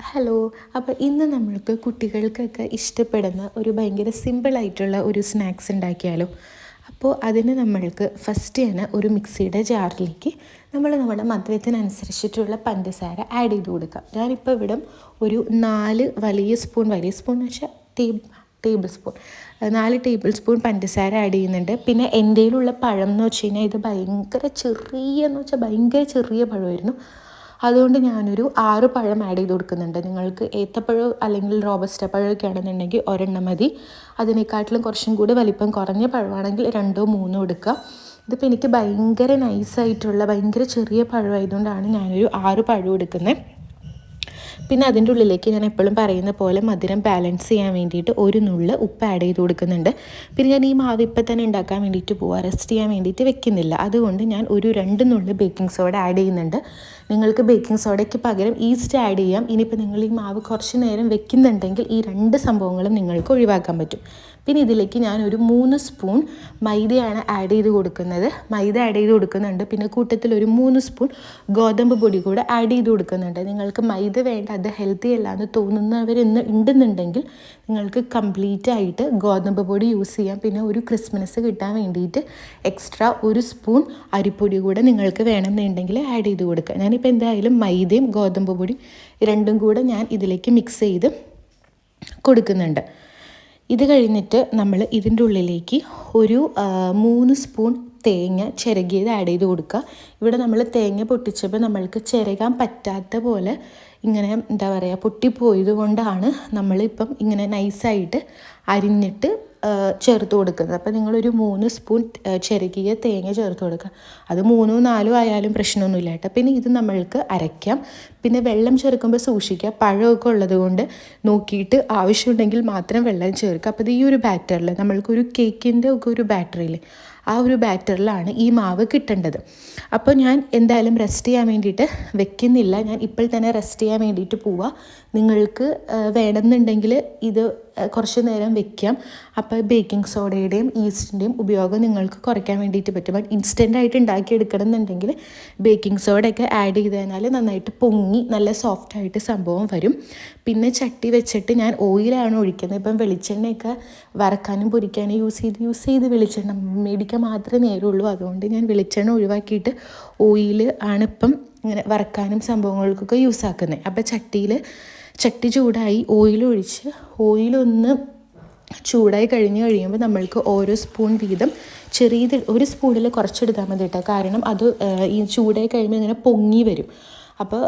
Hello. അപ്പോൾ ഇന്ന് നമ്മൾക്ക് കുട്ടികൾക്കൊക്കെ ഇഷ്ടപ്പെടുന്ന ഒരു ഭയങ്കര സിമ്പിളായിട്ടുള്ള ഒരു സ്നാക്സ് ഉണ്ടാക്കിയാലോ. അപ്പോൾ അതിന് നമ്മൾക്ക് ഫസ്റ്റ് തന്നെ ഒരു മിക്സിയുടെ ജാറിലേക്ക് നമ്മുടെ മധുരത്തിനനുസരിച്ചിട്ടുള്ള പഞ്ചസാര ആഡ് ചെയ്ത് കൊടുക്കാം. ഞാനിപ്പോൾ ഇവിടെ ഒരു 4 വലിയ സ്പൂൺ എന്ന് വെച്ചാൽ ടേബിൾ സ്പൂൺ 4 ടേബിൾ സ്പൂൺ പഞ്ചസാര ആഡ് ചെയ്യുന്നുണ്ട്. പിന്നെ എൻ്റെ കയ്യിലുള്ള പഴം എന്ന് വെച്ച് കഴിഞ്ഞാൽ ഇത് ഭയങ്കര ചെറിയ പഴമായിരുന്നു. അതുകൊണ്ട് ഞാനൊരു 6 പഴം ആഡ് ചെയ്ത് കൊടുക്കുന്നുണ്ട്. നിങ്ങൾക്ക് ഏത്തപ്പഴം അല്ലെങ്കിൽ റോബസ്റ്റ പഴമൊക്കെ ആണെന്നുണ്ടെങ്കിൽ ഒരെണ്ണം മതി. അതിനെക്കാട്ടിലും കുറച്ചും കൂടി വലിപ്പം കുറഞ്ഞ പഴമാണെങ്കിൽ 2ഓ 3ഓ എടുക്കുക. ഇതിപ്പോൾ എനിക്ക് ഭയങ്കര നൈസായിട്ടുള്ള ഭയങ്കര ചെറിയ പഴമായതുകൊണ്ടാണ് ഞാനൊരു 6 പഴം എടുക്കുന്നത്. പിന്നെ അതിൻ്റെ ഉള്ളിലേക്ക് ഞാൻ എപ്പോഴും പറയുന്ന പോലെ മധുരം ബാലൻസ് ചെയ്യാൻ വേണ്ടിയിട്ട് ഒരു നുള്ള് ഉപ്പ് ആഡ് ചെയ്ത് കൊടുക്കുന്നുണ്ട്. പിന്നെ ഞാൻ ഈ മാവ് ഇപ്പം തന്നെ ഉണ്ടാക്കാൻ വേണ്ടിയിട്ട് റെസ്റ്റ് ചെയ്യാൻ വേണ്ടിയിട്ട് വെക്കുന്നില്ല. അതുകൊണ്ട് ഞാൻ ഒരു 2 നുള്ള് ബേക്കിംഗ് സോഡ ആഡ് ചെയ്യുന്നുണ്ട്. നിങ്ങൾക്ക് ബേക്കിംഗ് സോഡയ്ക്ക് പകരം ഈസ്റ്റ് ആഡ് ചെയ്യാം. ഇനിയിപ്പോൾ നിങ്ങൾ ഈ മാവ് കുറച്ച് നേരം വെക്കുന്നുണ്ടെങ്കിൽ ഈ 2 സംഭവങ്ങളും നിങ്ങൾക്ക് ഒഴിവാക്കാൻ പറ്റും. പിന്നെ ഇതിലേക്ക് ഞാൻ ഒരു 3 സ്പൂൺ മൈദയാണ് ആഡ് ചെയ്ത് കൊടുക്കുന്നത്. മൈദ ആഡ് ചെയ്ത് കൊടുക്കുന്നുണ്ട്. പിന്നെ കൂട്ടത്തിൽ ഒരു 3 സ്പൂൺ ഗോതമ്പ് പൊടി കൂടെ ആഡ് ചെയ്ത് കൊടുക്കുന്നുണ്ട്. നിങ്ങൾക്ക് മൈദ വേണ്ട, അത് ഹെൽത്തി അല്ല എന്ന് തോന്നുന്നവരിന്ന് ഉണ്ടെന്നുണ്ടെങ്കിൽ നിങ്ങൾക്ക് കംപ്ലീറ്റ് ആയിട്ട് ഗോതമ്പ് പൊടി യൂസ് ചെയ്യാം. പിന്നെ ഒരു ക്രിസ്മസ് കിട്ടാൻ വേണ്ടിയിട്ട് എക്സ്ട്രാ 1 സ്പൂൺ അരിപ്പൊടി കൂടെ നിങ്ങൾക്ക് വേണമെന്നുണ്ടെങ്കിൽ ആഡ് ചെയ്ത് കൊടുക്കുക. ഞാനിപ്പോൾ എന്തായാലും മൈദയും ഗോതമ്പ് പൊടിയും രണ്ടും കൂടെ ഞാൻ ഇതിലേക്ക് മിക്സ് ചെയ്ത് കൊടുക്കുന്നുണ്ട്. ഇത് കഴിഞ്ഞിട്ട് നമ്മൾ ഇതിൻ്റെ ഉള്ളിലേക്ക് ഒരു 3 സ്പൂൺ തേങ്ങ ചിരകിയത് ആഡ് ചെയ്ത് കൊടുക്കുക. ഇവിടെ നമ്മൾ തേങ്ങ പൊട്ടിച്ചപ്പോൾ നമ്മൾക്ക് ചിരകാൻ പറ്റാത്ത പോലെ ഇങ്ങനെ പൊട്ടിപ്പോയത് കൊണ്ടാണ് നമ്മളിപ്പം ഇങ്ങനെ നൈസായിട്ട് അരിഞ്ഞിട്ട് ചേർത്ത് കൊടുക്കുന്നത്. അപ്പോൾ നിങ്ങളൊരു 3 സ്പൂൺ ചിരകിയ തേങ്ങ ചേർത്ത് കൊടുക്കുക. അത് 3ഓ 4ഓ ആയാലും പ്രശ്നമൊന്നുമില്ല കേട്ടോ. പിന്നെ ഇത് നമ്മൾക്ക് അരയ്ക്കാം. പിന്നെ വെള്ളം ചേർക്കുമ്പോൾ സൂക്ഷിക്കുക, പഴമൊക്കെ ഉള്ളത് കൊണ്ട് നോക്കിയിട്ട് ആവശ്യമുണ്ടെങ്കിൽ മാത്രം വെള്ളം ചേർക്കുക. അപ്പോൾ ഇത് ഈ ഒരു ബാറ്ററിൽ നമ്മൾക്കൊരു കേക്കിൻ്റെ ഒക്കെ ഒരു ബാറ്ററിയിൽ ആ ഒരു ബാറ്ററിലാണ് ഈ മാവ് കിട്ടേണ്ടത്. അപ്പോൾ ഞാൻ എന്തായാലും റെസ്റ്റ് ചെയ്യാൻ വേണ്ടിയിട്ട് വെക്കുന്നില്ല. ഞാൻ ഇപ്പോൾ തന്നെ റെസ്റ്റ് ചെയ്യാൻ വേണ്ടിയിട്ട് പോവാം. നിങ്ങൾക്ക് വേണമെന്നുണ്ടെങ്കിൽ ഇത് കുറച്ച് നേരം വെക്കാം. അപ്പോൾ ബേക്കിംഗ് സോഡയുടെയും ഈസ്റ്റിൻ്റെയും ഉപയോഗം നിങ്ങൾക്ക് കുറയ്ക്കാൻ വേണ്ടിയിട്ട് പറ്റും. ബട്ട് ഇൻസ്റ്റൻ്റായിട്ട് ഉണ്ടാക്കിയെടുക്കണം എന്നുണ്ടെങ്കിൽ ബേക്കിംഗ് സോഡയൊക്കെ ആഡ് ചെയ്ത് കഴിഞ്ഞാൽ നന്നായിട്ട് പൊങ്ങി നല്ല സോഫ്റ്റായിട്ട് സംഭവം വരും. പിന്നെ ചട്ടി വെച്ചിട്ട് ഞാൻ ഓയിലാണ് ഒഴിക്കുന്നത്. ഇപ്പം വെളിച്ചെണ്ണയൊക്കെ വറക്കാനും പൊരിക്കാനും യൂസ് ചെയ്ത് വെളിച്ചെണ്ണ മേടിക്കാൻ മാത്രമേ നേരമുള്ളൂ. അതുകൊണ്ട് ഞാൻ വെളിച്ചെണ്ണ ഒഴിവാക്കിയിട്ട് ഓയിൽ ആണിപ്പം ഇങ്ങനെ വറക്കാനും സംഭവങ്ങൾക്കൊക്കെ യൂസ് ആക്കുന്നത്. അപ്പോൾ ചട്ടി ചൂടായി ഓയിലൊന്ന് ചൂടായി കഴിയുമ്പോൾ നമ്മൾക്ക് ഓരോ സ്പൂൺ വീതം ഒരു സ്പൂണിൽ കുറച്ചെടുത്താൽ മതി കേട്ടോ. കാരണം അത് ഈ ചൂടായി കഴിയുമ്പോൾ ഇങ്ങനെ പൊങ്ങി വരും. അപ്പോൾ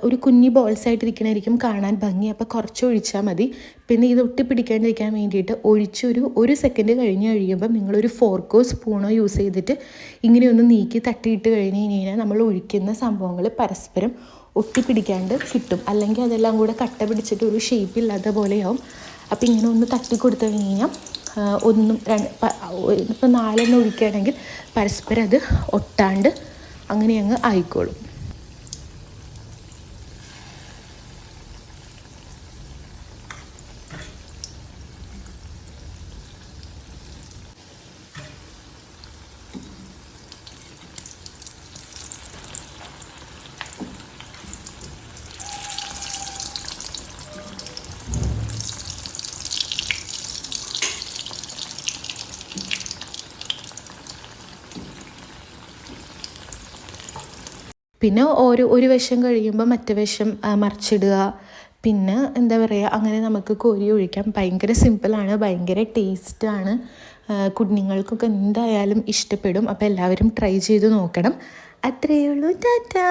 ഒരു കുഞ്ഞി ബോൾസായിട്ടിരിക്കണമായിരിക്കും കാണാൻ ഭംഗി. അപ്പോൾ കുറച്ച് ഒഴിച്ചാൽ മതി. പിന്നെ ഇത് ഒട്ടിപ്പിടിക്കാണ്ടിരിക്കാൻ വേണ്ടിയിട്ട് ഒരു സെക്കൻഡ് കഴിയുമ്പോൾ നിങ്ങളൊരു ഫോർക്കോ സ്പൂണോ യൂസ് ചെയ്തിട്ട് ഇങ്ങനെയൊന്ന് നീക്കി തട്ടിയിട്ട് കഴിഞ്ഞാൽ നമ്മൾ ഒഴിക്കുന്ന സംഭവങ്ങൾ പരസ്പരം ഒട്ടിപ്പിടിക്കാണ്ട് കിട്ടും. അല്ലെങ്കിൽ അതെല്ലാം കൂടെ കട്ട പിടിച്ചിട്ട് ഒരു ഷേപ്പില്ലാത്ത പോലെയാവും. അപ്പോൾ ഇങ്ങനെ ഒന്ന് തട്ടി കൊടുത്തു കഴിഞ്ഞാൽ ഇപ്പോൾ 4 ഒഴിക്കുകയാണെങ്കിൽ പരസ്പരം അത് ഒട്ടാണ്ട് അങ്ങനെ അങ്ങ് ആയിക്കോളും. പിന്നെ ഒരു വശം കഴിയുമ്പോൾ മറ്റേ വശം മറിച്ചിടുക. പിന്നെ അങ്ങനെ നമുക്ക് കോരി ഒഴിക്കാം. ഭയങ്കര സിമ്പിളാണ്, ഭയങ്കര ടേസ്റ്റാണ്. കുഞ്ഞുങ്ങൾക്കൊക്കെ എന്തായാലും ഇഷ്ടപ്പെടും. അപ്പോൾ എല്ലാവരും ട്രൈ ചെയ്ത് നോക്കണം. അത്രയേ ഉള്ളൂ. ടാറ്റാ.